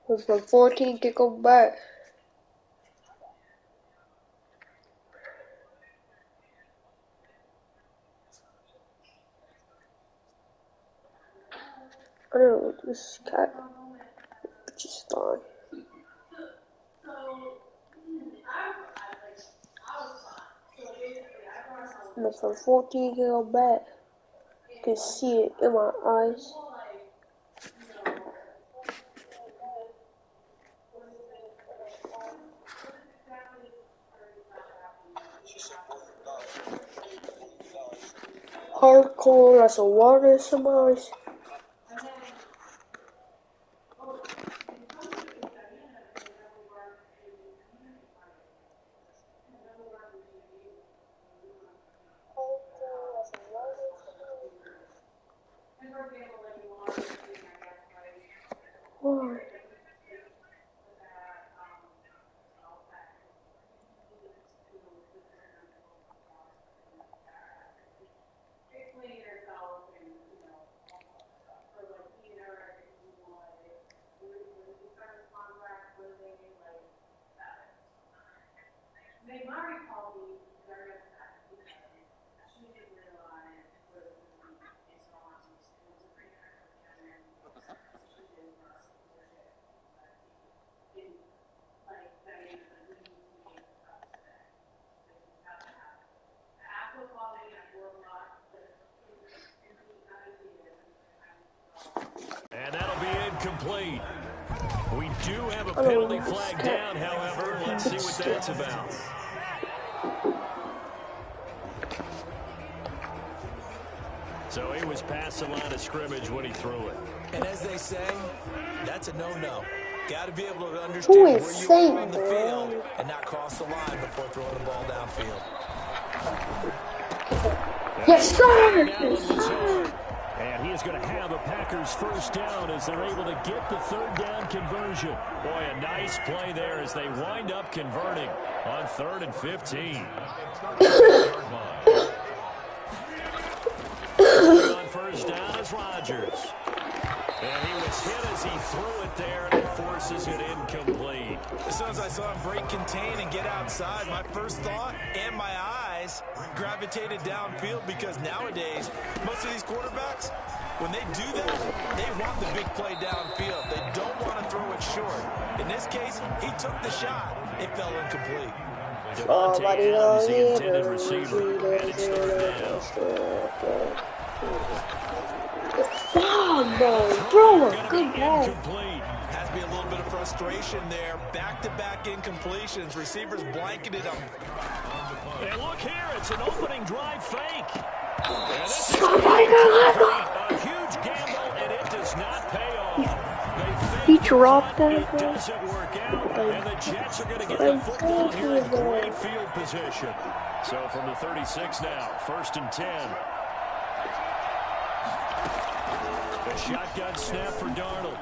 It's from 14 to go back. I don't know what this cat just on. And from 14 to go back. You can see it in my eyes. Hardcore as a water somebody's. Why? And that'll be incomplete. We do have a penalty flag down, however. Let's see what that's about. So he was past the line of scrimmage when he threw it. And as they say, that's a no-no. Got to be able to understand where you are on the field and not cross the line before throwing the ball downfield. Yes, sir! And he is going to have a Packers first down as they're able to get the third down conversion. Boy, a nice play there as they wind up converting on 3rd and 15. On first down is Rodgers. And he was hit as he threw it there, and it forces it incomplete. As soon as I saw him break contain and get outside, my first thought and my eyes gravitated downfield, because nowadays, most of these quarterbacks, when they do that, they want the big play downfield. They don't want to throw it short. In this case, he took the shot. It fell incomplete. Devontae Adams, the intended receiver, and it's third down. Bro, good ball. Has to be a little bit of frustration there. Back-to-back incompletions. Receivers blanketed him. And look here, it's an opening drive fake. And this is a huge gamble, and it does not pay off. He dropped that. It doesn't work out, and the Jets are going to get the football here in great field position. So from the 36 now, 1st and 10. A shotgun snap for Darnold.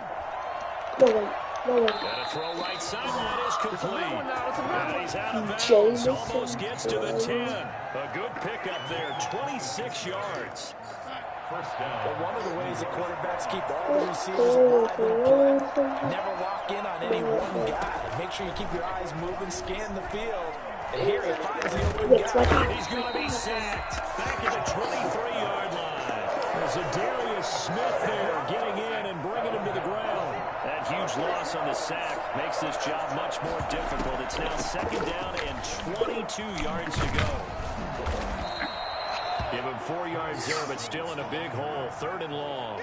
And a throw right sideline is complete. And he's out of bounds. Almost gets to the 10. A good pickup there, 26 yards. First down. But one of the ways the quarterbacks keep all the receivers alive and play, never lock in on any one guy. Make sure you keep your eyes moving, scan the field. And here he finds the open guy. He's going to be sacked back at the 23-yard line. There's a Darius Smith there getting in and bringing him to the ground. That huge loss on the sack makes this job much more difficult. It's now 2nd down and 22 yards to go. Give him 4 yards there, but still in a big hole. 3rd and long.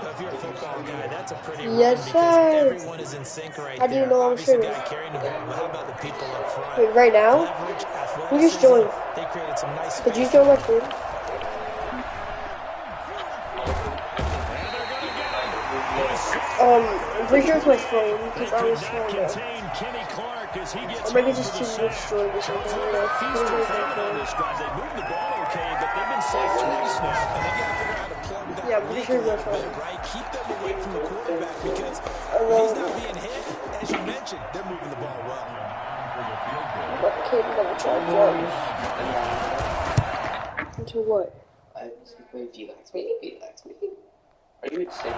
Well, if you're a football guy, that's a pretty yes, run, sir. because everyone is in sync right How do you there. know I'm Obviously, sure? guy carrying the ball, but how about the people up front? Wait, right now? Leverage, Who just joined? They created some nice. Did you join my phone? I'm pretty sure it's my phone because I was trying to. Or maybe just too much storage or something. I don't know. They moved the ball okay, but they've been sacked twice now. And they got to figure out how to plug that. Yeah, I'm pretty sure it's my phone. Right? Keep them away from the quarterback, because he's not being hit. As you mentioned, they're moving the ball well. But kid never tried drugs. Into what? If you ask me. Are you insane?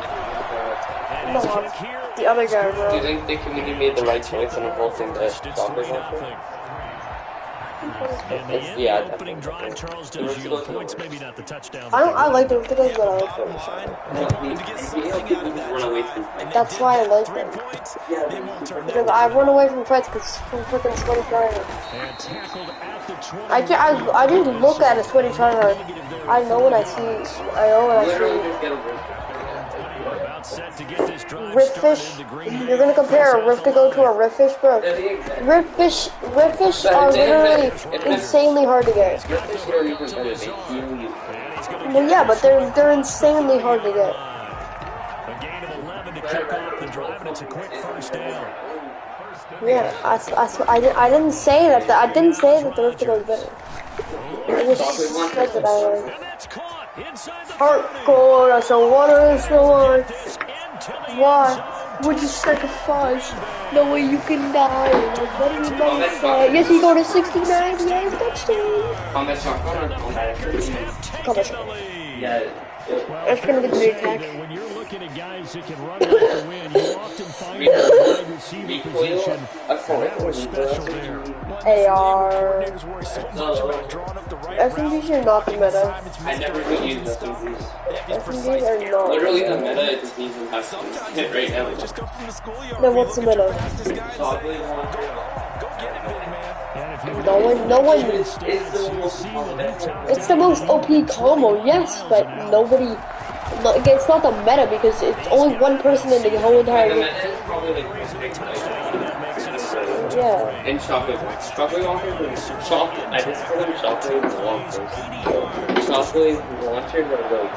No, I'm the other guy, bro. Do you think the community made the right choice in revolting the chocolate vodka? Yeah, opening drive, Charles does yield points, maybe not the touchdown. I like the Rifters, but I like them. That's why I like them. Because I run away from fights because I'm freaking sweaty tryhard. I didn't look at a sweaty tryhard. I know what I see. Riftfish? You're gonna compare a Riftigo to a Riftfish, bro? Riftfish are literally insanely hard to get. Well, yeah, but they're insanely hard to get. A gain of 11 to kick off the drive, and it's a quick first down. Yeah, I didn't say that. I didn't say that the Riftigo was better. I just said that I hardcore. That's a water is the one. Why would you sacrifice? No way you can die. Nobody might say. Yes, you go to 69. Yes, touchdown. Yeah. That's gonna be the attack. When you're looking at guys that can run like the wind, you often find them in the wide receiver position. That was special there. AR. SMGs are not the meta. I never would use SMGs. SMGs are not. Literally the meta is even have hit right now. Then what's the meta? No one. It's the most OP combo, yes, but nobody. It's not the meta because it's only one person in the whole entire game. Yeah. And chocolate walkers. I just call them chocolate walkers. Chocolate launchers are really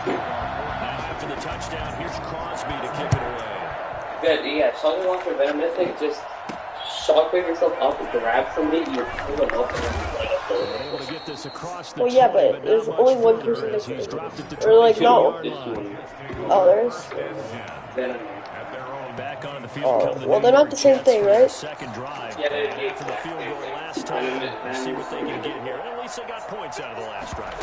After the touchdown, here's Crosby to kick it away. good. Yeah, chocolate walker, but I'm gonna say just shockwave yourself up and grab somebody, you're pull them up and like a well, yeah, but there's only one person that can. Or like, no. Oh, there's. Oh, well, they're not the same thing, right? Yeah, they're the See what they can get here. At least they got points out of the last drive.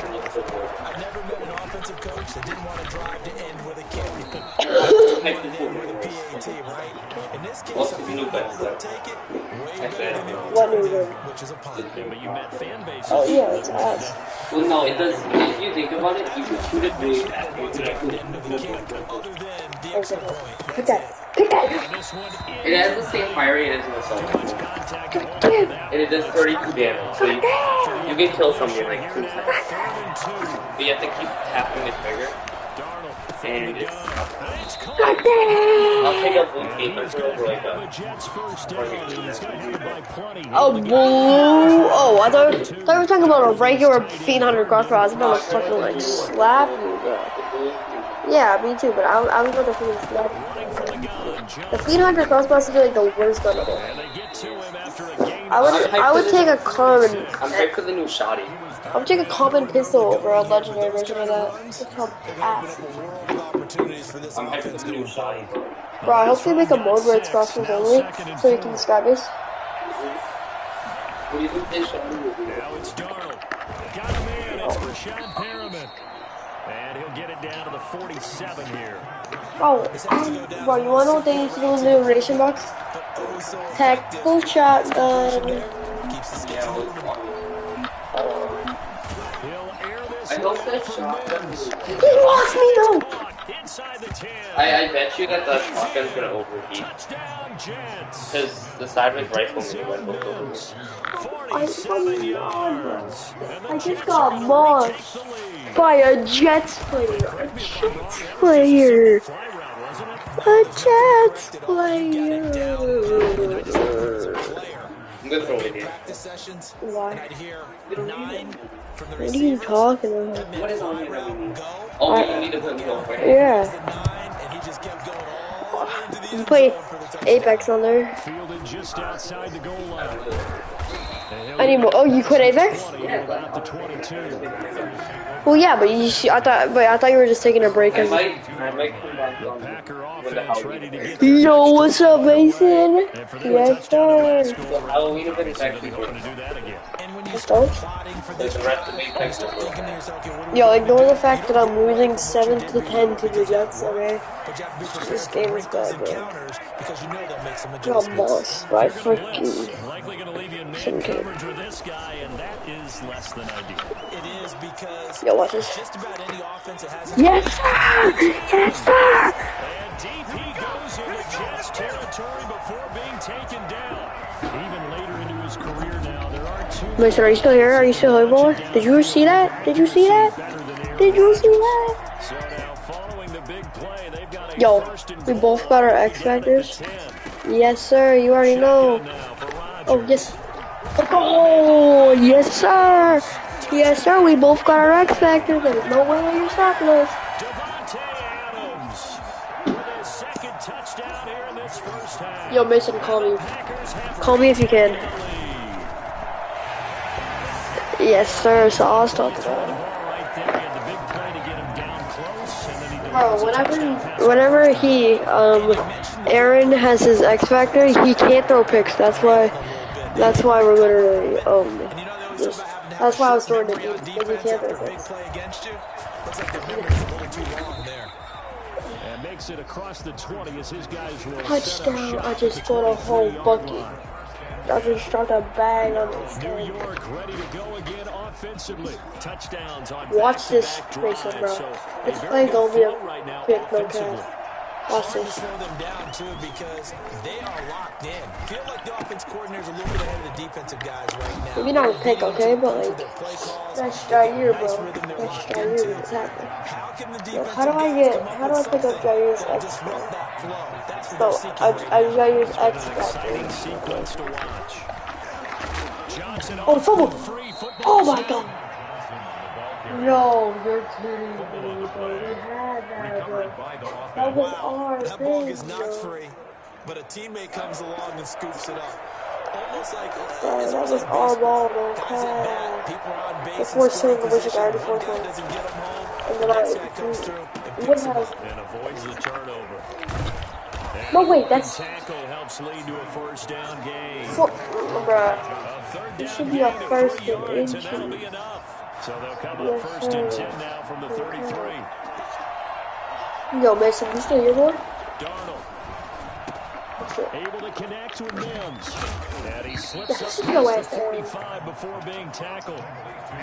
I've never met an offensive coach that didn't want to drive to end with a kick. With a PAT, right? In this case, I feel like they'll take it way better than the alternative, which is a punt. But you met fan bases. Oh yeah, it's ass. Well, no, it does. If you think about it, you can shoot it big at Pick that. Pick that. It has the same fire rate as an assault rifle. And it does 32 damage, so you can kill somebody like 2 times. But you have to keep tapping the trigger. And it's... I'll take a blue cape over like a... Oh, blue. Oh, I thought we were talking about a regular Fiend-Hunter crossbow. I was about to fucking like slap you, bro. Yeah, me too, but I was about to fucking slap you. The Fiend-Hunter crossbow is like the worst gun ever. I would take a common. I'm hyped for the new shotty. I would take a common pistol over a legendary version of that. It's called ass. I'm hyped for the new shotty. Bro, I hope they make a mode where it's crossbows only, so you can describe this. What do you think this shotty will do? Now it's Darnold. Got him in. It's Rashad Perriman. And he'll get it down to the 47 here. Oh, bro, you wanna know what they used to do in the ration box? Tactical shotgun. I hope that shotgun is... He lost me though! I bet you that the shotgun's gonna overheat. Because the sideways rifle may went over. I just got mossed by a Jets player. A Jets player. A Jets player. I'm gonna throw it in. Why? What are you talking about? What is on here? Oh, you need to put me on fire. Yeah. You can play Apex on there. I need more. Oh, you quit Apex? Well, yeah, but I thought you were just taking a break. I might come back on when the Halloween. Yo, what's up, Mason? Yes, sir. The Halloween event is actually good. when you Let's start go. plotting for There's this the rest of drive, the you defense. start thinking to yourself, okay, what are we Yo, gonna ignore do? the fact that I'm You don't losing know what your 7 to debut 10 to the because that Jets, okay? worked, but you have to be This prepared to game is break those bad, bro. encounters because you know they'll make some Got adjustments. mossed If by you're going to blitz, freaking likely going to leave you in man some kid. coverage with this guy, and that is less than ideal. It is because Yo, watch this. just about any offense that has Yes, explosive sir! talent. Yes, sir! And DP goes into Jets territory before being taken down. Even later into his career now, there are two. Mason, are you still here? Are you still here, boy? Did you see that? Did you see that? Did you see that? So now, following the big play, they've got a Yo, first and we goal both got our all the way X down at the factors. 10. Yes, sir. You already know. Shotgun now for Oh, Rodgers. yes. Oh, yes, sir. Yes, sir. We both got our X factors. There's no way you're stopping us. Devontae Adams with his second touchdown here in this first half. Yo, Mason, call me. Packers have Call me if you can. the lead. Yes, sir. So I'll start Throw the that. ball right there. He had the big play to get him down close, and then he Bro, delivers a touchdown pass. whenever Aaron has his X factor, he can't throw picks. That's why we're literally, that's why I was throwing it deep, because he can't throw picks. Looks like the memory's a little too long there. And makes it across the 20 as his guys will Touchdown, I just scored a whole bucket. I just dropped a bag on this New thing. York ready to go again offensively. Touchdowns on Watch this, back-to-back Mason, drives. bro. So This a play very gonna good be a flow right now pick, no offensively. cap. Watch Hard to this. slow them down, too, because they are locked in. Feel like the offense coordinator's a little bit ahead of the defensive guys right now. Maybe not a pick, okay, but like, Their play calls, that's they've got a Jair, nice bro. rhythm they're That's locked Jair. into. What's happening? How can the Yo, defensive how do I guys come pick up with up Jair's that'll X disrupt factor? that flow? That's what So, they're seeking right I now. Jair's X An exciting factor. sequence to watch. Johnson Oh, off fumble! to the free football. Oh my god! No, you're kidding me, bro. We had that, bro. That was our That ball thing, gets knocked bro. free, but a teammate comes along and scoops it up. Almost like Bro, it's that almost was like our baseball. ball, bro. Guys at bat, people are on base The in fourth scoring swing, which is position. already One fourth guy swing. doesn't get them home, And the then next guy comes through and would picks them have. up. And avoids the turnover. No, wait, that's. Tackle helps lead to a first down gain. Bruh. A third It down should be a gain of first 3 and yards, and that'll inches. be enough. So they'll come up Yes, first and sir. 10 now from the 33. Yo, Mason, you still here, boy? Darnold Shit. able to connect with Mims. And he slips This up is no past the way. 45 before being tackled.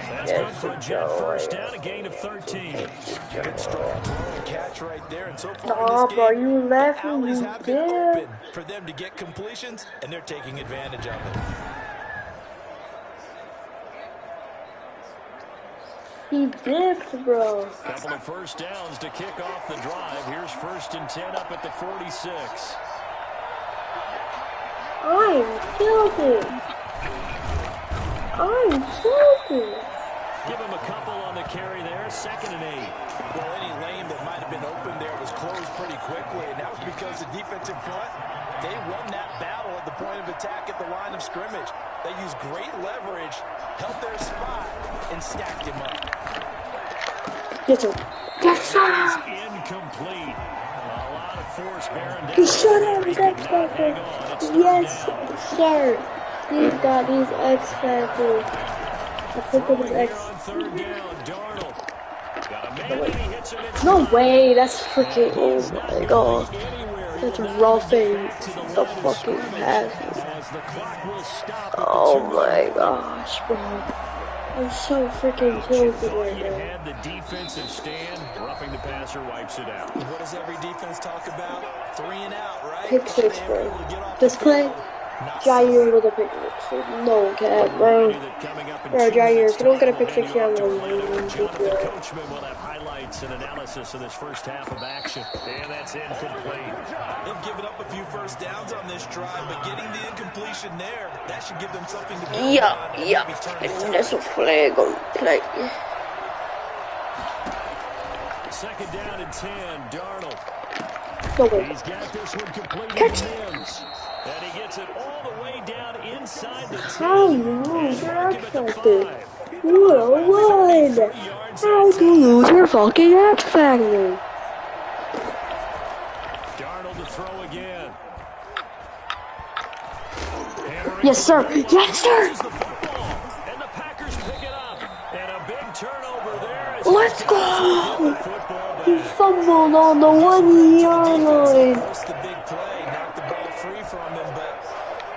That's Yes, good for a Jet no first way. down, a gain of 13. Good strong throw and catch right there. And so far Nah, in this bro, game, you the laughing, alleys you have been did. open for them to get completions, and they're taking advantage of it. He dipped, bro. Couple of first downs to kick off the drive. Here's first and 10 up at the 46. I'm tilted. I'm tilted. Give him a couple on the carry there. Second and 8. Well, any lane that might have been open there was closed pretty quickly, and that was because the defensive front, they won that battle at the point of attack at the line of scrimmage. They used great leverage, held their spot, and stacked him up. Yes, sir. Yes, Is sir. incomplete. A lot of force bearing down. He should have his He could X not hang factor. on. It's third Yes, down. sir. He's got his X factor. I put him Throwing in X. here on third down. Darnold. Got a man and he hits him in No stride. way. That's freaking. He's Oh not my going god. anywhere. He That's will now roughing get back to the the line of fucking scrimmage passes. as the clock will stop at the Oh 2-minute my mark. gosh, bro. I'm so freaking tilted Thought right you now. had the defensive stand. Roughing the passer wipes it out. What does every defense talk about? 3 and out, right? Pick Are six, they bro. able to get off This the play, field? Not Jair with a pick six. No cap, bro. Bro, Jair, if you don't get a pick six here, I'm gonna lose. Jonathan Coachman will have highlights and analysis of this first half of action. And that's incomplete. They've given up a few first downs on this drive, but getting the incompletion there, that should give them something to build Yeah, on and yeah. maybe turn the And tide. that's a flag on play. Second down and 10. Darnold. No way. He's got this one completed Catch. to Mims. And he gets it all the way down inside the 10. How you lose your Mark X him at the factor? 5. You a one. How you lose your fucking X factor? Darnold to throw again. Yes, sir. Yes, sir. Let's go! He fumbled on the 1 yard line. The big play knocked the ball free from him, but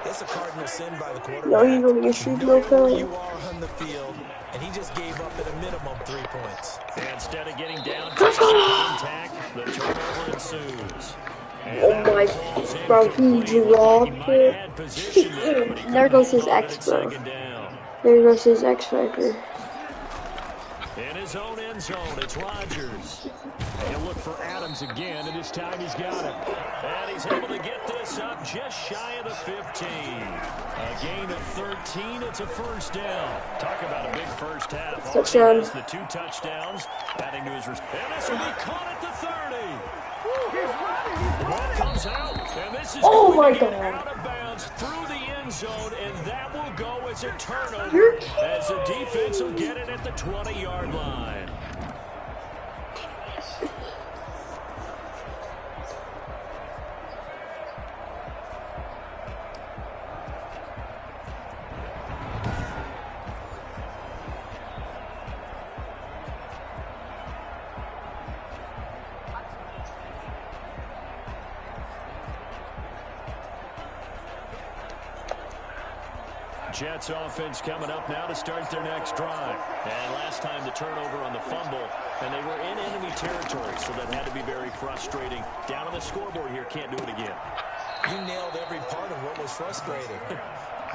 it's a cardinal sin by the quarterback. No, you're gonna get shooting no penalty. You are on the field, and he just gave up at a minimum 3 points. Instead of getting down to contact, the turnover ensues. Oh my, bro, he dropped it. There goes his X, bro. There goes his X factor. In his own end zone, it's Rodgers. He'll look for Adams again, and this time he's got him. And he's able to get this up just shy of the 15. A gain of 13, it's a first down. Talk about a big first half. Touchdown. The 2 touchdowns, adding to his... And this will be caught at the 30. The ball comes out, and this is going to get out of bounds through the end zone, and that will go as a turnover as the defense will get it at the 20-yard line. Jets offense coming up now to start their next drive. And last time the turnover on the fumble, and they were in enemy territory, so that had to be very frustrating. Down on the scoreboard here, can't do it again. You nailed every part of what was frustrating.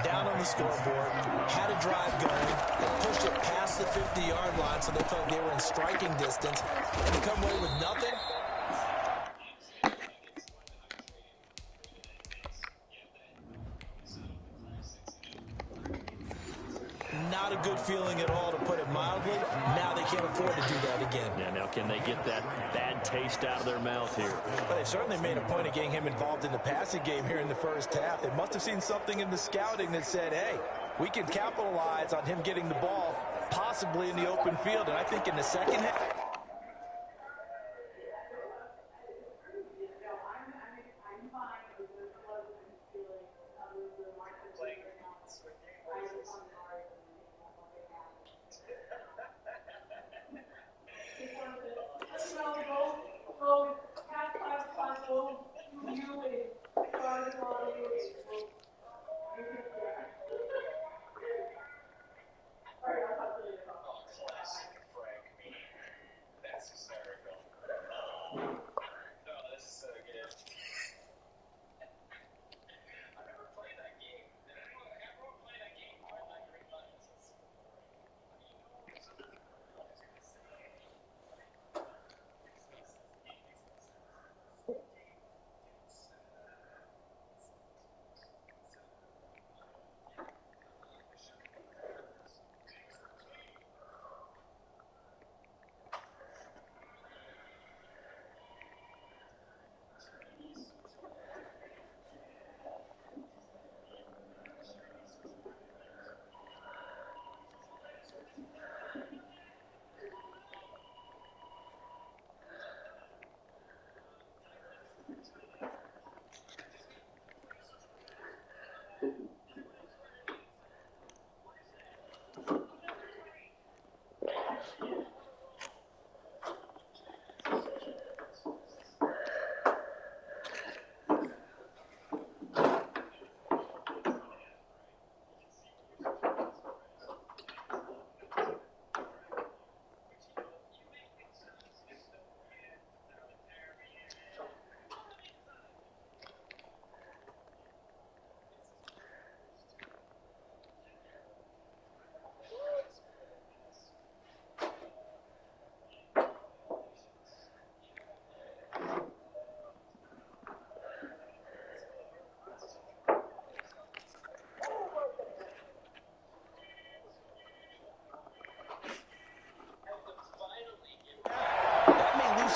Down on the scoreboard, had a drive going, and pushed it past the 50-yard line so they felt they were in striking distance, and to come away with nothing. Not a good feeling at all, to put it mildly. Now they can't afford to do that again. Yeah, now can they get that bad taste out of their mouth here? Well, they've certainly made a point of getting him involved in the passing game here in the first half. They must have seen something in the scouting that said, hey, we can capitalize on him getting the ball, possibly in the open field. And I think in the second half...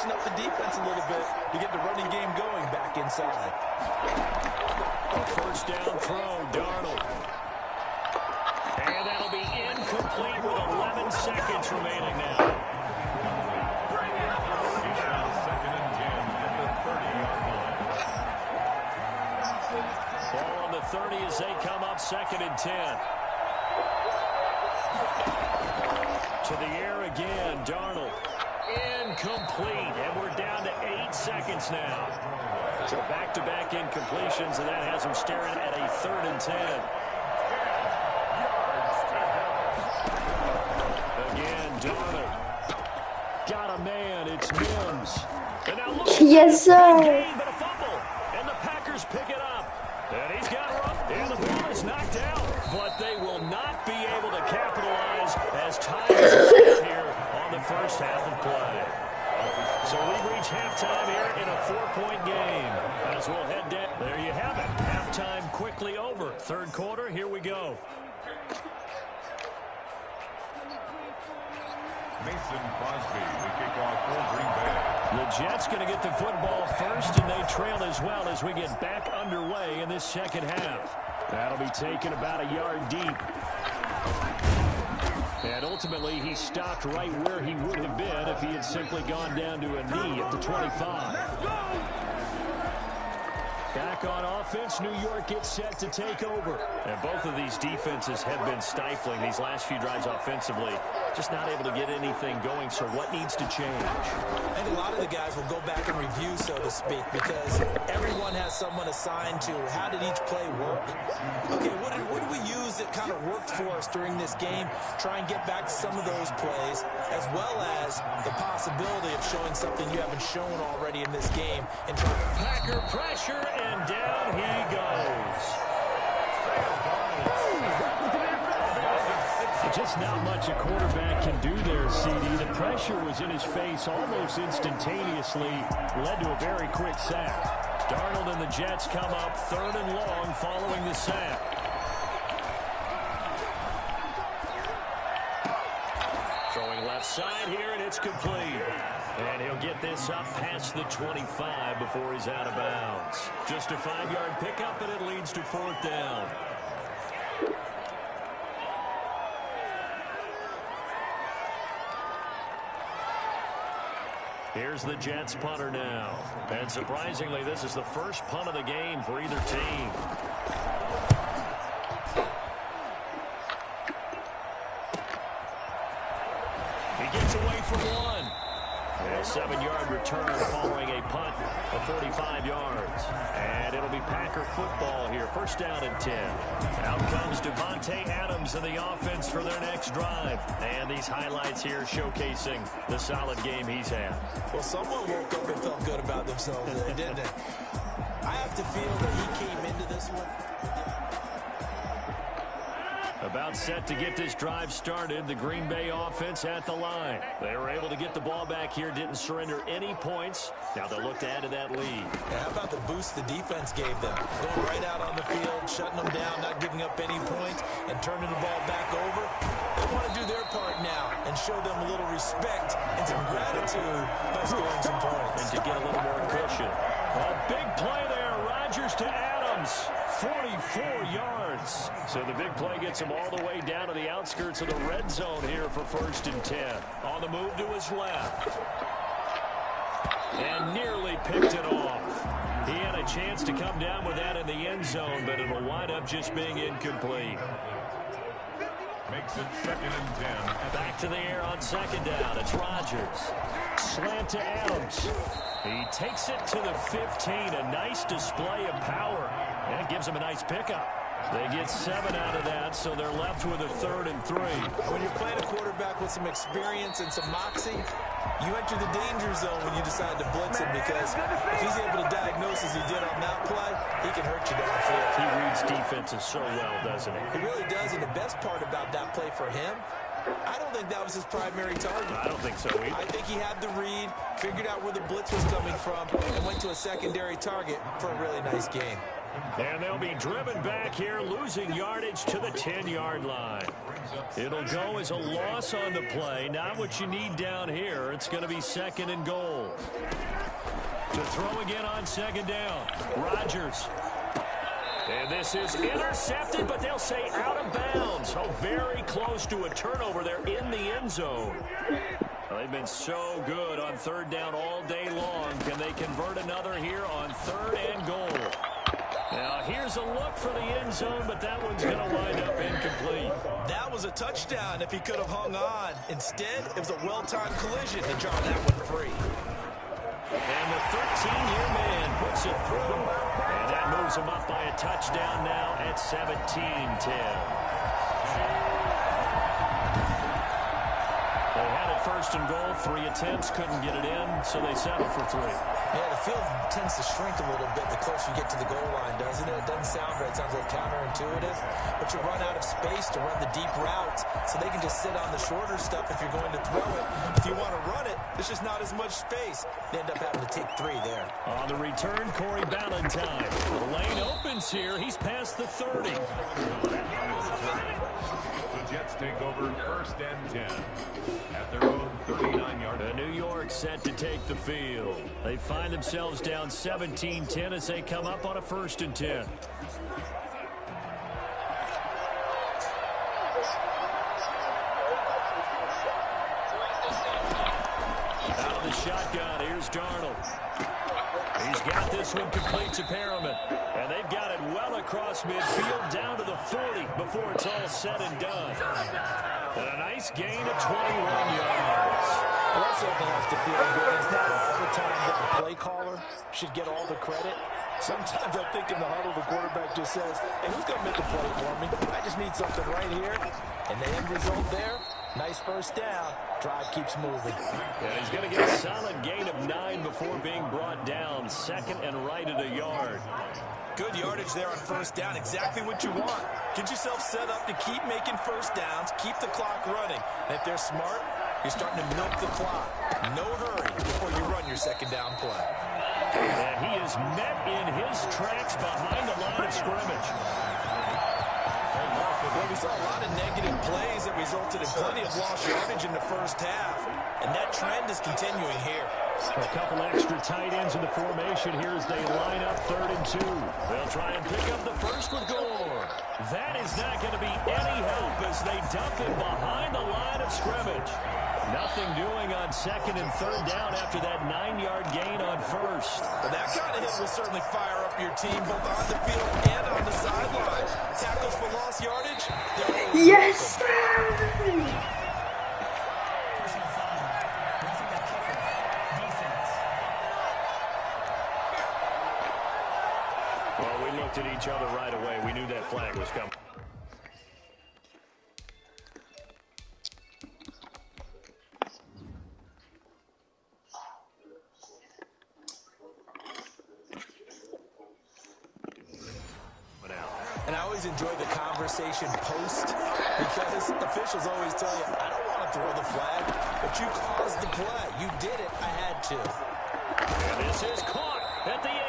Up the defense a little bit to get the running game going back inside. A first down throw, Darnold. And that'll be incomplete with 11 seconds remaining now. Ball on the 30 as they come up 2nd and 10. To the air again, Darnold. Incomplete, and we're down to 8 seconds now. So back-to-back incompletions, and that has him staring at a 3rd and 10. Again, Darnold. Got a man, it's Mims. And now look, yes, sir. Game, but a fumble, and the Packers pick it up. And he's got her up, and the ball is knocked out. But they will not be able to capitalize as time is here on the first half of play. So we've reached halftime here in a 4-point game. As we'll head down. There you have it. Halftime quickly over. 3rd quarter, here we go. Mason Crosby, the kickoff for Green Bay. The Jets going to get the football first, and they trail as well as we get back underway in this second half. That'll be taken about a yard deep. And ultimately, he stopped right where he would have been if he had simply gone down to a knee at the 25. Back on offense, New York gets set to take over. And both of these defenses have been stifling these last few drives offensively. Just not able to get anything going, so what needs to change? I think a lot of the guys will go back and review, so to speak, because everyone has someone assigned to how did each play work. Okay, what did we use that kind of worked for us during this game? Try and get back to some of those plays, as well as the possibility of showing something you haven't shown already in this game. And Packer pressure, and down he goes. Just not much a quarterback can do there, CD. The pressure was in his face almost instantaneously. Led to a very quick sack. Darnold and the Jets come up 3rd and long following the sack. Throwing left side here, and it's complete. And he'll get this up past the 25 before he's out of bounds. Just a 5-yard pickup, and it leads to 4th down. Here's the Jets punter now. And surprisingly, this is the first punt of the game for either team. He gets away from one. And a 7-yard return following a punt of 45 yards. And it'll be Packer football here. 1st down and 10. Out comes Devontae Adams in the offense for their next drive. And these highlights here showcasing the solid game he's had. Well, someone woke up and felt good about themselves, didn't they? I have to feel that he came into this one. About set to get this drive started. The Green Bay offense at the line. They were able to get the ball back here. Didn't surrender any points. Now they'll look to add to that lead. Yeah, how about the boost the defense gave them? Going right out on the field, shutting them down, not giving up any points, and turning the ball back over. They want to do their part now and show them a little respect and some gratitude by scoring some points. And to get a little more cushion. A big play there. Rodgers to Adams. 44 yards. So the big play gets him all the way down to the outskirts of the red zone here for 1st and 10. On the move to his left. And nearly picked it off. He had a chance to come down with that in the end zone, but it'll wind up just being incomplete. Makes it 2nd and 10. Back to the air on 2nd down. It's Rodgers. Slant to Adams. He takes it to the 15. A nice display of power. And it gives him a nice pickup. They get 7 out of that, so they're left with a 3rd and 3. When you're playing a quarterback with some experience and some moxie, you enter the danger zone when you decide to blitz him, because if he's able to diagnose as he did on that play, he can hurt you downfield. He reads defenses so well, doesn't he? He really does, and the best part about that play for him, I don't think that was his primary target. I don't think so either. I think he had the read, figured out where the blitz was coming from, and went to a secondary target for a really nice game. And they'll be driven back here, losing yardage to the 10-yard line. It'll go as a loss on the play. Not what you need down here. It's going to be 2nd and goal. To throw again on 2nd down. Rodgers. And this is intercepted, but they'll say out of bounds. Oh, very close to a turnover there in the end zone. Well, they've been so good on 3rd down all day long. Can they convert another here on 3rd and goal? Now here's a look for the end zone, but that one's going to wind up incomplete. That was a touchdown if he could have hung on. Instead, it was a well-timed collision to jar that one free. And the 13-year man puts it through. And that moves him up by a touchdown now at 17-10. They had it first and goal. 3 attempts, couldn't get it in, so they settle for 3. Yeah, the field tends to shrink a little bit the closer you get to the goal line, doesn't it? It doesn't sound right. It sounds a little counterintuitive. But you run out of space to run the deep routes, so they can just sit on the shorter stuff if you're going to throw it. If you want to run it, there's just not as much space. They end up having to take 3 there. On the return, Corey Ballantyne. The lane opens here. He's past the 30. The Jets take over first and 10 at their own 39-yard line. New York set to take the field. They find themselves down 17-10 as they come up on a first and 10. Out of the shotgun, here's Darnold. He's got this one complete to Perriman. And they've got it well across midfield down to the 40 before it's all said and done. And a nice gain of 21 yards. Well, that certainly has to feel good. It's not all the time that the play caller should get all the credit. Sometimes I think in the huddle, the quarterback just says, hey, who's going to make a play for me? I just need something right here. And the end result there, nice first down. Drive keeps moving. And he's going to get a solid gain of 9 before being brought down. Second and right at a yard. Good yardage there on first down. Exactly what you want. Get yourself set up to keep making first downs. Keep the clock running. And if they're smart, you're starting to milk the clock. No hurry before you run your second down play. And he is met in his tracks behind the line of scrimmage. Well, we saw a lot of negative plays that resulted in plenty of lost yardage in the first half. And that trend is continuing here. A couple extra tight ends in the formation here as they line up 3rd and 2. They'll try and pick up the first with Gore. That is not going to be any help as they dump him behind the line of scrimmage. Nothing doing on 2nd and 3rd down after that 9-yard gain on first. Well, that kind of hit will certainly fire up your team both on the field and on the sideline. Tackles for lost yardage. Yes! Well, we looked at each other right away. We knew that flag was coming. And I always enjoy the conversation post because officials always tell you, I don't want to throw the flag, but you caused the play. You did it. I had to. And this is caught at the 8.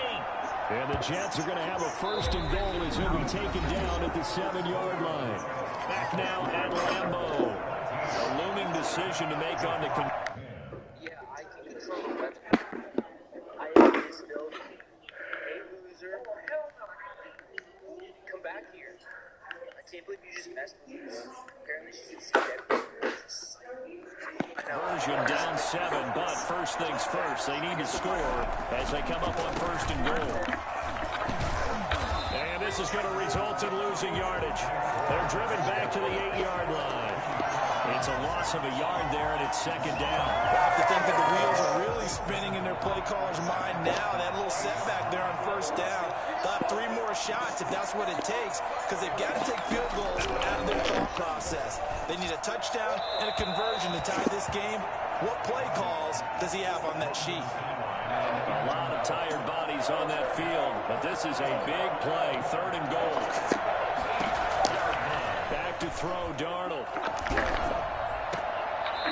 And the Jets are going to have a first and goal as he'll be taken down at the 7-yard line. Back now at Lambeau. A looming decision to make on the... Yeah, I can control the weapon. I am still a loser. Hell no. Come back here. I can't believe you just messed with me. Apparently she should see that. Version down 7, but first things first. They need to score as they come up on first and goal. And this is going to result in losing yardage. They're driven back to the 8-yard line. It's a loss of a yard there, and it's 2nd down. I have to think that the wheels are really spinning in their play caller's mind now. That little setback there on first down. They'll have 3 more shots if that's what it takes, because they've got to take field goals out of their thought process. They need a touchdown and a conversion to tie this game. What play calls does he have on that sheet? A lot of tired bodies on that field, but this is a big play. 3rd and goal. Back to throw, Darnold.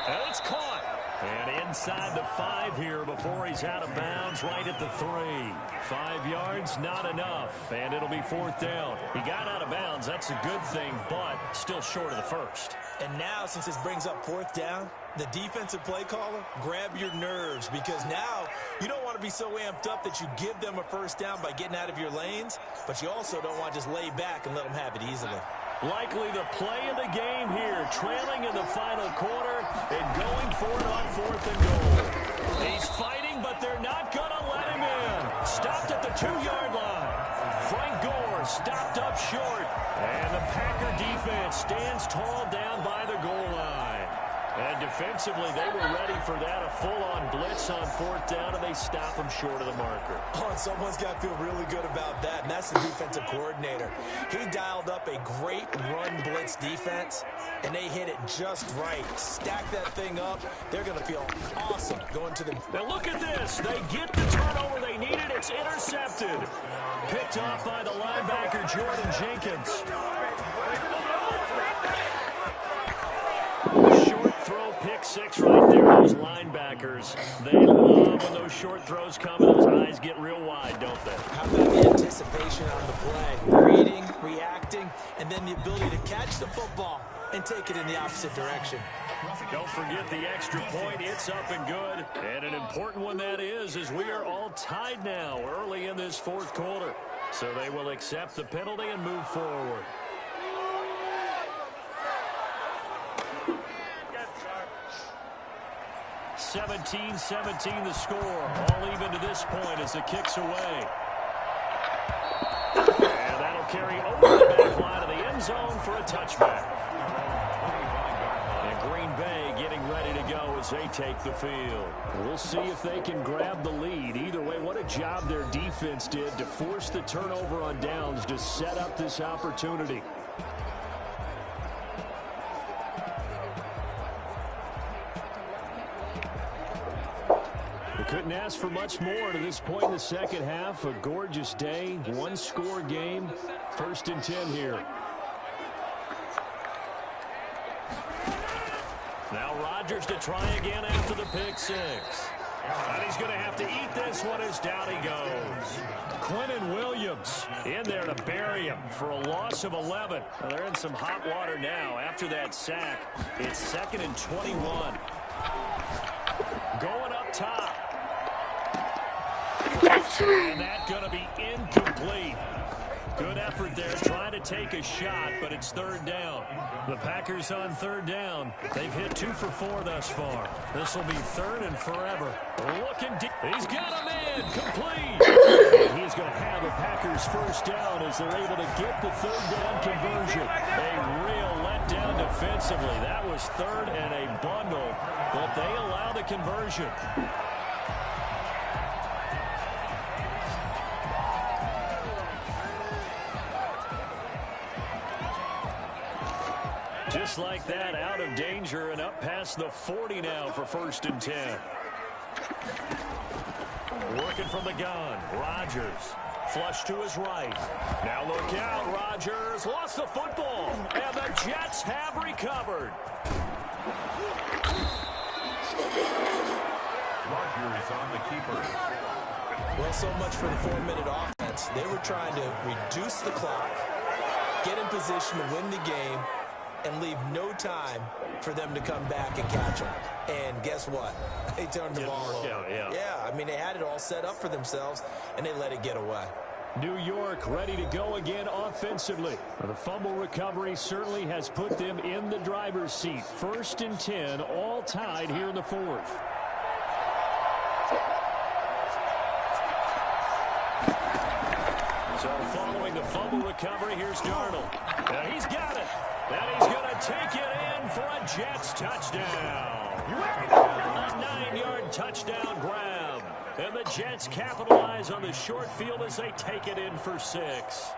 And it's caught. And inside the 5 here before he's out of bounds right at the 3. 5 yards, not enough. And it'll be 4th down. He got out of bounds. That's a good thing, but still short of the first. And now, since this brings up 4th down, the defensive play caller, grab your nerves, because now you don't want to be so amped up that you give them a first down by getting out of your lanes, but you also don't want to just lay back and let them have it easily. Likely the play of the game here, trailing in the final quarter and going for it on 4th and goal. He's fighting, but they're not going to let him in. Stopped at the 2-yard line. Frank stopped up short. And the Packer defense stands tall down by the goal line. And defensively, they were ready for that, a full-on blitz on 4th down, and they stop them short of the marker. Oh, and someone's got to feel really good about that, and that's the defensive coordinator. He dialed up a great run blitz defense, and they hit it just right. Stack that thing up. They're going to feel awesome going to the... Now look at this. They get the turnover they needed. It's intercepted. Picked off by the linebacker, Jordan Jenkins. Short throw, pick 6 right there. Those linebackers, they love when those short throws come and those eyes get real wide, don't they? How about the anticipation on the play? Reading, reacting, and then the ability to catch the football and take it in the opposite direction. Don't forget the extra point. It's up and good. And an important one that is, as we are all tied now early in this 4th quarter. So they will accept the penalty and move forward. 17-17 the score. All even to this point as the kick's away. And that'll carry over the back line of the end zone for a touchback. And Green Bay getting ready to go as they take the field. We'll see if they can grab the lead. Either way, what a job their defense did to force the turnover on downs to set up this opportunity. Couldn't ask for much more to this point in the second half. A gorgeous day, one-score game. 1st and 10 here. Now Rodgers to try again after the pick 6. And he's going to have to eat this one as down he goes. Quinnen Williams in there to bury him for a loss of 11. Well, they're in some hot water now after that sack. It's 2nd and 21. Going up top. And that's going to be incomplete. Good effort there, trying to take a shot, but it's 3rd down. The Packers on 3rd down. They've hit 2 for 4 thus far. This will be 3rd and forever. Looking deep. He's got a man complete. And he's going to have the Packers 1st down as they're able to get the 3rd down conversion. A real letdown defensively. That was 3rd and a bundle, but they allow the conversion. Just like that, out of danger and up past the 40 now for 1st and 10. Working from the gun, Rodgers. Flush to his right. Now look out, Rodgers lost the football, and the Jets have recovered. Rodgers on the keeper. Well, so much for the 4-minute offense. They were trying to reduce the clock, get in position to win the game, and leave no time for them to come back and catch them. And guess what? They turned the ball over. Yeah, I mean, they had it all set up for themselves, and they let it get away. New York ready to go again offensively. The fumble recovery certainly has put them in the driver's seat. 1st and 10, all tied here in the 4th. So following the fumble recovery, here's Darnold. Now he's got it. And he's going to take it in for a Jets touchdown. A 9-yard touchdown grab. And the Jets capitalize on the short field as they take it in for 6.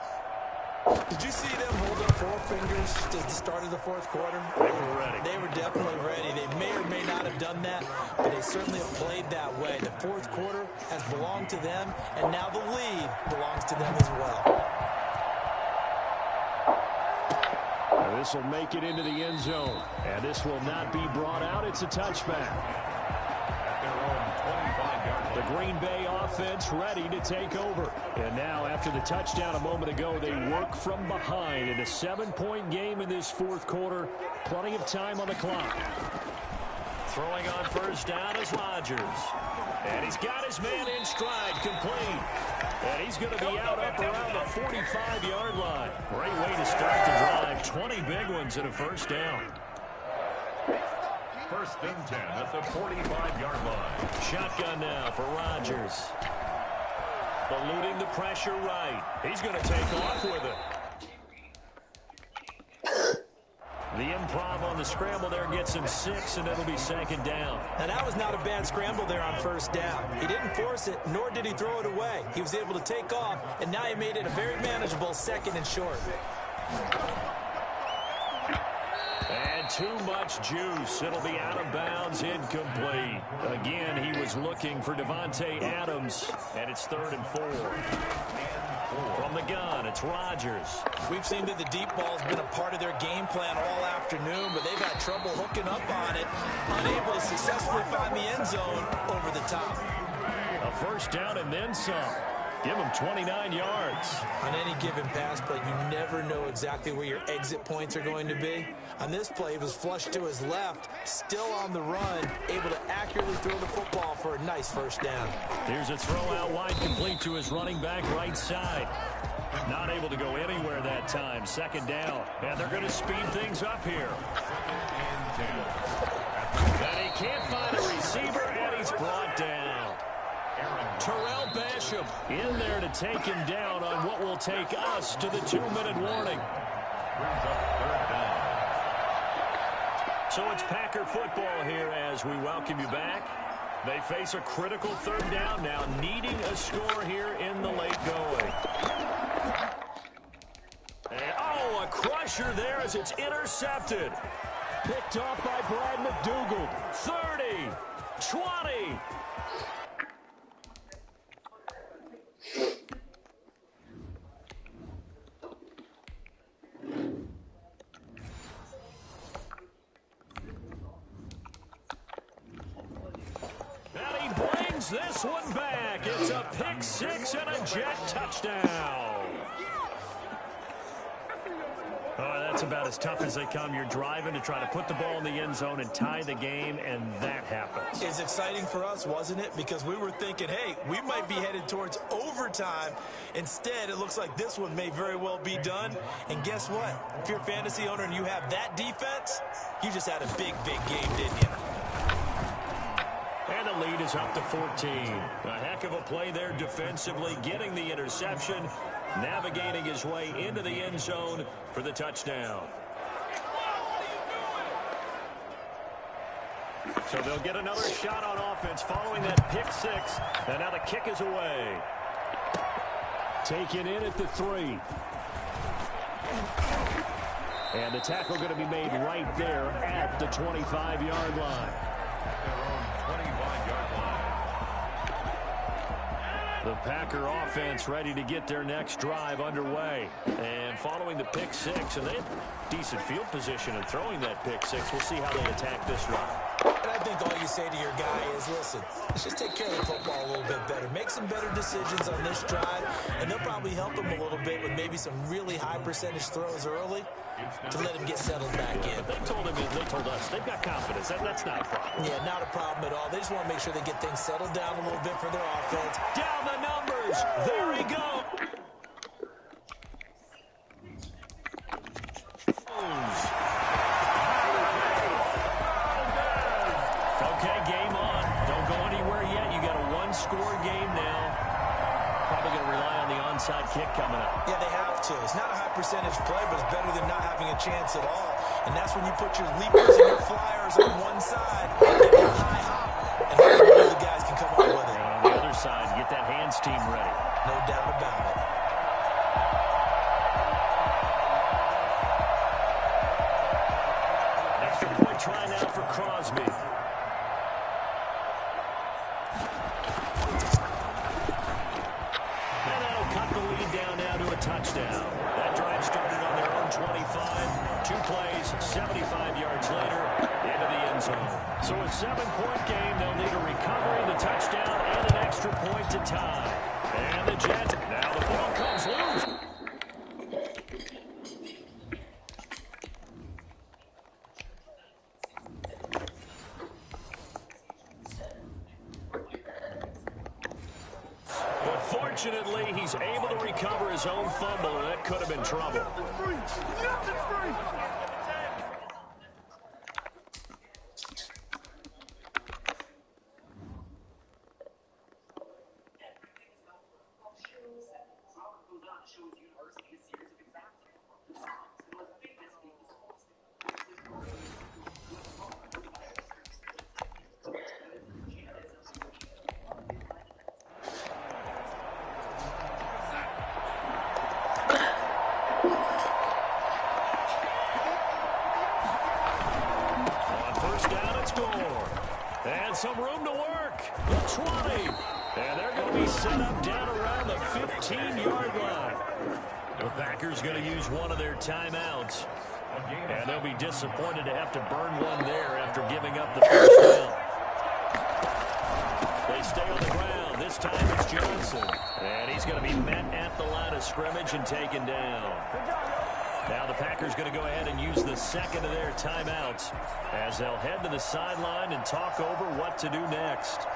Did you see them hold up 4 fingers at the start of the 4th quarter? They were ready. They were definitely ready. They may or may not have done that, but they certainly have played that way. The 4th quarter has belonged to them, and now the lead belongs to them as well. This will make it into the end zone, and this will not be brought out. It's a touchback. The Green Bay offense ready to take over. And now, after the touchdown a moment ago, they work from behind in a 7-point game in this 4th quarter. Plenty of time on the clock. Throwing on 1st down is Rodgers. And he's got his man in stride, complete. And he's going to be out up around the 45-yard line. Great way to start the drive. 20 big ones and a 1st down. 1st and 10 at the 45-yard line. Shotgun now for Rodgers. Eluding the pressure right. He's going to take off with it. The improv on the scramble there gets him 6, and it'll be second down. Now, that was not a bad scramble there on first down. He didn't force it, nor did he throw it away. He was able to take off, and now he made it a very manageable 2nd and short. And too much juice. It'll be out of bounds, incomplete. Again, he was looking for Devontae Adams, and it's 3rd and 4. From the gun, it's Rodgers. We've seen that the deep ball's been a part of their game plan all afternoon, but they've had trouble hooking up on it, unable to successfully find the end zone over the top. A first down and then some. Give him 29 yards. On any given pass play, you never know exactly where your exit points are going to be. On this play, he was flushed to his left, still on the run, able to accurately throw the football for a nice first down. Here's a throw out wide, complete to his running back right side. Not able to go anywhere that time. 2nd down. And they're going to speed things up here. And he can't find a receiver, and he's brought down. Terrell Basham in there to take him down on what will take us to the 2-minute warning. So it's Packer football here as we welcome you back. They face a critical 3rd down now, needing a score here in the late going. And, oh, a crusher there as it's intercepted. Picked off by Brad McDougald. 30, 20. This one back. It's a pick 6 and a jet touchdown. Oh, that's about as tough as they come. You're driving to try to put the ball in the end zone and tie the game, and that happens. It's exciting for us, wasn't it? Because we were thinking, hey, we might be headed towards overtime. Instead, it looks like this one may very well be done. And guess what? If you're a fantasy owner and you have that defense, you just had a big, big game, didn't you? And the lead is up to 14. A heck of a play there defensively, getting the interception, navigating his way into the end zone for the touchdown. So they'll get another shot on offense following that pick 6. And now the kick is away. Taken in at the 3. And the tackle going to be made right there at the 25-yard line. The Packer offense ready to get their next drive underway. And following the pick 6, and they have decent field position in throwing that pick 6. We'll see how they attack this drive. And I think all you say to your guy is, listen, let's just take care of the football a little bit better. Make some better decisions on this drive, and they'll probably help him a little bit with maybe some really high percentage throws early to let him get settled back in. They told us they've got confidence. That's not a problem. Yeah, not a problem at all. They just want to make sure they get things settled down a little bit for their offense. Down the numbers. There he goes. Okay, game on. Don't go anywhere yet. You got a one-score game now. Probably going to rely on the onside kick coming up. Yeah, they have to. It's not a high percentage play, but it's better than not having a chance at all. And that's when you put your leapers and your flyers on one side, get that high hop, and hopefully one of the guys can come up with it. And on the other side, get that hands team ready. No doubt about it. Extra point try now for Crosby. And that'll cut the lead down now to a touchdown. That drive started on their own 25. 2 plays, 75 yards later, into the end zone. So a 7-point game. They'll need a recovery, the touchdown, and an extra point to tie. And the Jets, now the ball comes loose. But fortunately, he's able to recover his own fumble, and that could have been trouble. And some room to work. The 20. And they're going to be set up down around the 15-yard line. The Packers going to use one of their timeouts. And they'll be disappointed to have to burn one there after giving up the first down. They stay on the ground. This time it's Johnson. And he's going to be met at the line of scrimmage and taken down. Now the Packers going to go ahead and use the second of their timeouts as they'll head to the sideline and talk over what to do next.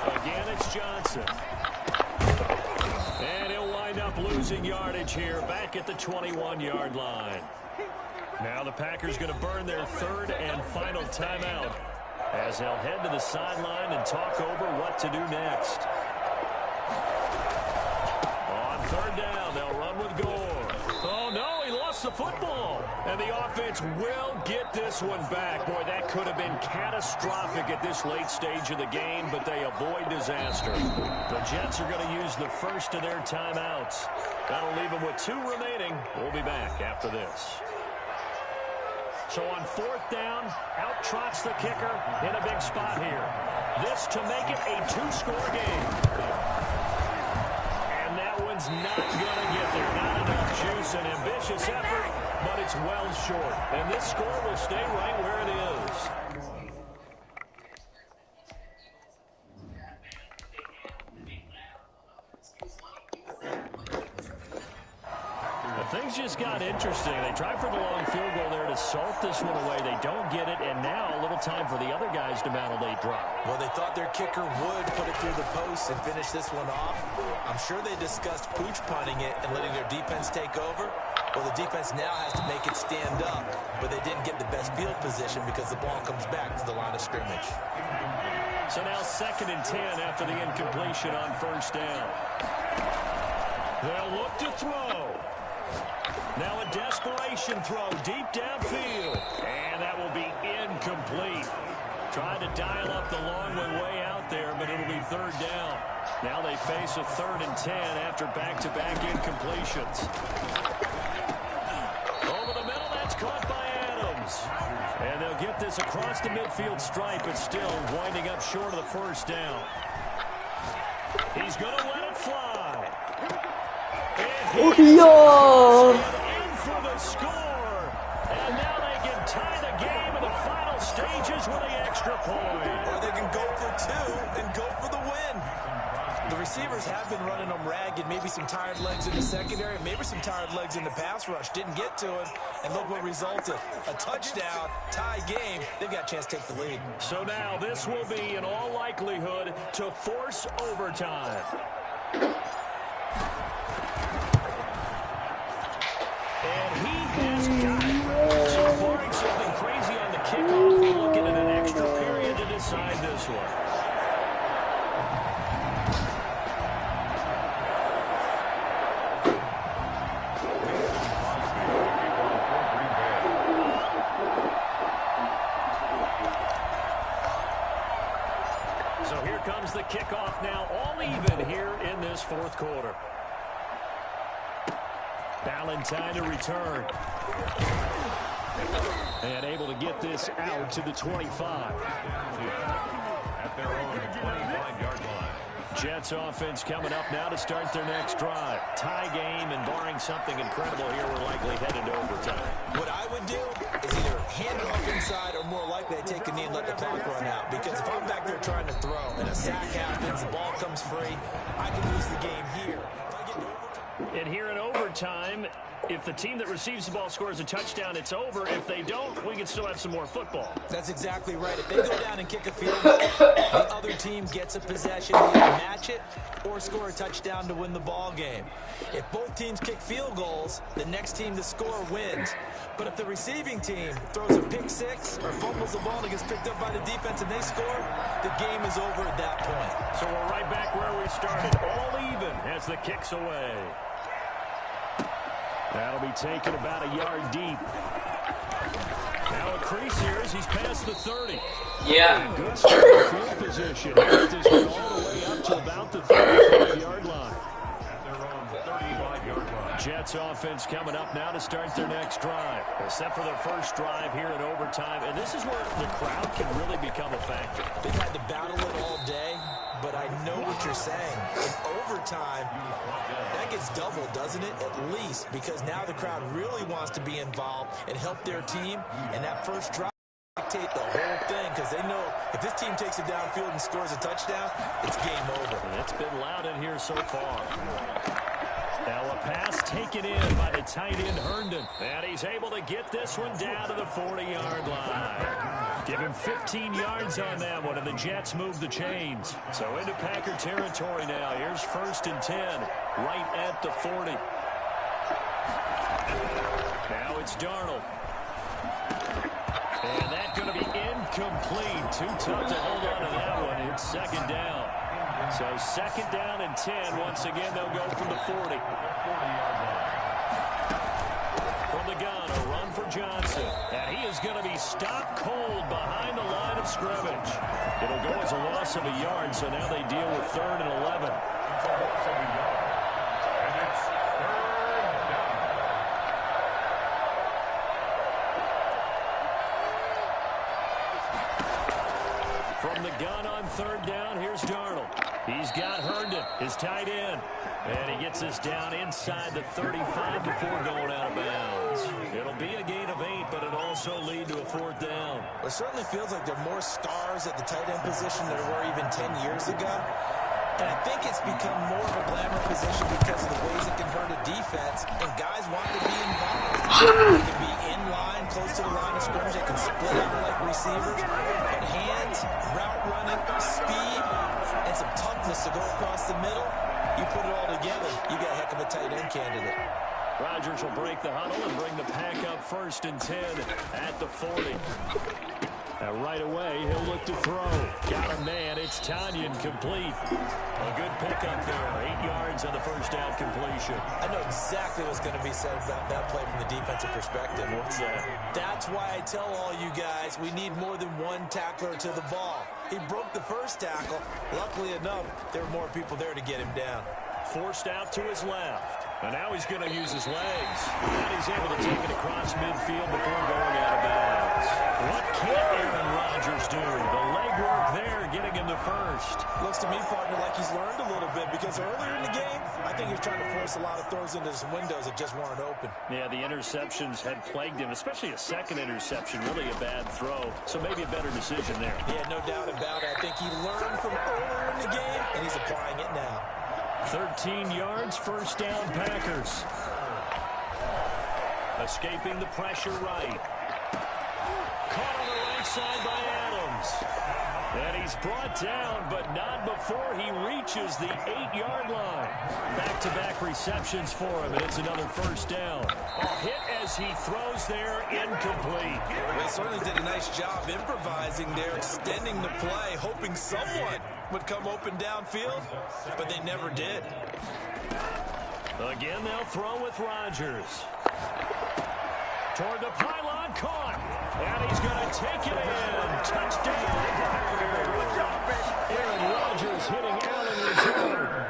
Again, it's Johnson. And he'll wind up losing yardage here back at the 21-yard line. Now the Packers going to burn their third and final timeout as they'll head to the sideline and talk over what to do next. On third down, they'll run with Gore. Oh, no, he lost the football. And the offense will get this one back. Boy, that could have been catastrophic at this late stage of the game, but they avoid disaster. The Jets are going to use the first of their timeouts. That'll leave them with 2 remaining. We'll be back after this. So on fourth down, out trots the kicker in a big spot here. This to make it a 2-score game. And that one's not going to get there. Not enough juice, an ambitious effort, but it's well short. And this score will stay right where it is. Things just got interesting. They tried for the long field goal there to salt this one away. They don't get it, and now a little time for the other guys to mount a late drive. Well, they thought their kicker would put it through the post and finish this one off. I'm sure they discussed pooch punting it and letting their defense take over. Well, the defense now has to make it stand up, but they didn't get the best field position because the ball comes back to the line of scrimmage. So now 2nd and 10 after the incompletion on first down. They'll look to throw. Now a desperation throw deep downfield. And that will be incomplete. Trying to dial up the long way out there, but it'll be third down. Now they face a 3rd and 10 after back-to-back incompletions. Over the middle, that's caught by Adams. And they'll get this across the midfield stripe, but still winding up short of the first down. He's going to let it fly. Yo! In for the score. And now they can tie the game in the final stages with the extra point. Or they can go for 2 and go for the win. The receivers have been running them ragged. Maybe some tired legs in the secondary, maybe some tired legs in the pass rush. Didn't get to him, and look what resulted. A touchdown, tie game. They've got a chance to take the lead. So now this will be, in all likelihood, to force overtime. And he has got it. So barring something crazy on the kickoff, we're looking at an extra period to decide this one. So here comes the kickoff now, all even here in this 4th quarter. Valentine to return. And able to get this out to the 25. At their own 25-yard line. Jets offense coming up now to start their next drive. Tie game, and barring something incredible here, we're likely headed to overtime. What I would do is either hand it off inside or more likely I take a knee and let the clock run out. Because if I'm back there trying to throw and a sack happens, the ball comes free, I can lose the game here. If I get to overtime. And here in overtime, if the team that receives the ball scores a touchdown, it's over. If they don't, we can still have some more football. That's exactly right. If they go down and kick a field goal, the other team gets a possession, they match it, or score a touchdown to win the ball game. If both teams kick field goals, the next team to score wins. But if the receiving team throws a pick six or fumbles the ball and gets picked up by the defense and they score, the game is over at that point. So we're right back where we started, all even as the kick's away. That'll be taken about a yard deep. Now a crease here as he's past the 30. Yeah. Good starting field position. He got this one all the way up to about the 35-yard line. At their own 35-yard line. Jets offense coming up now to start their next drive. Except for their first drive here in overtime. And this is where the crowd can really become a factor. They've had to battle it all day, but I know what you're saying. In overtime, that gets doubled, doesn't it? At least, because now the crowd really wants to be involved and help their team. And that first drive dictate the whole thing, because they know if this team takes it downfield and scores a touchdown, it's game over. And it's been loud in here so far. Now a pass taken in by the tight end Herndon. And he's able to get this one down to the 40-yard line. Give him 15 yards on that one, and the Jets move the chains. So into Packer territory now. Here's 1st and 10, right at the 40. Now it's Darnold. And that's going to be incomplete. Too tough to hold on to that one. It's 2nd down. So 2nd down and 10. Once again, they'll go from the 40. From the gun, a run for Johnson. And he is going to be stopped cold behind the line of scrimmage. It'll go as a loss of a yard, so now they deal with 3rd and 11. From the gun on 3rd down, here's Darnold. He's got Herndon, his tight end. And he gets us down inside the 35 before going out of bounds. It'll be a gain of 8, but it'll also lead to a 4th down. It certainly feels like there are more stars at the tight end position than there were even 10 years ago. And I think it's become more of a glamour position because of the ways it can hurt a defense, and guys want to be involved. They can be in line, close to the line of scrimmage. They can split out like receivers. But hands, route running, speed, and some toughness to go across the middle, you put it all together, you got a heck of a tight end candidate. Rodgers will break the huddle and bring the pack up 1st and 10 at the 40. Now right away, he'll look to throw. Got a man. It's Tanyan complete. A good pickup there. 8 yards on the 1st down completion. I know exactly what's going to be said about that play from the defensive perspective. What's that? That's why I tell all you guys we need more than one tackler to the ball. He broke the first tackle. Luckily enough, there were more people there to get him down. Forced out to his left. And now he's going to use his legs. And he's able to take it across midfield before going out of bounds. What can't Aaron Rodgers do? The legwork there getting him to 1st. Looks to me, partner, like he's learned a little bit, because earlier in the game, I think he was trying to force a lot of throws into some windows that just weren't open. Yeah, the interceptions had plagued him, especially a 2nd interception, really a bad throw. So maybe a better decision there. Yeah, no doubt about it. I think he learned from earlier in the game, and he's applying it now. 13 yards, 1st down Packers. Escaping the pressure right. Caught on the right side by Adams. And he's brought down, but not before he reaches the 8-yard line. Back-to-back receptions for him, and it's another 1st down. A hit as he throws there, incomplete. They certainly did a nice job improvising there, extending the play, hoping someone would come open downfield, but they never did. Again, they'll throw with Rodgers. Toward the pylon, caught. And he's going to take it in. Touchdown, Packers. Aaron Rodgers hitting Allen Lazard.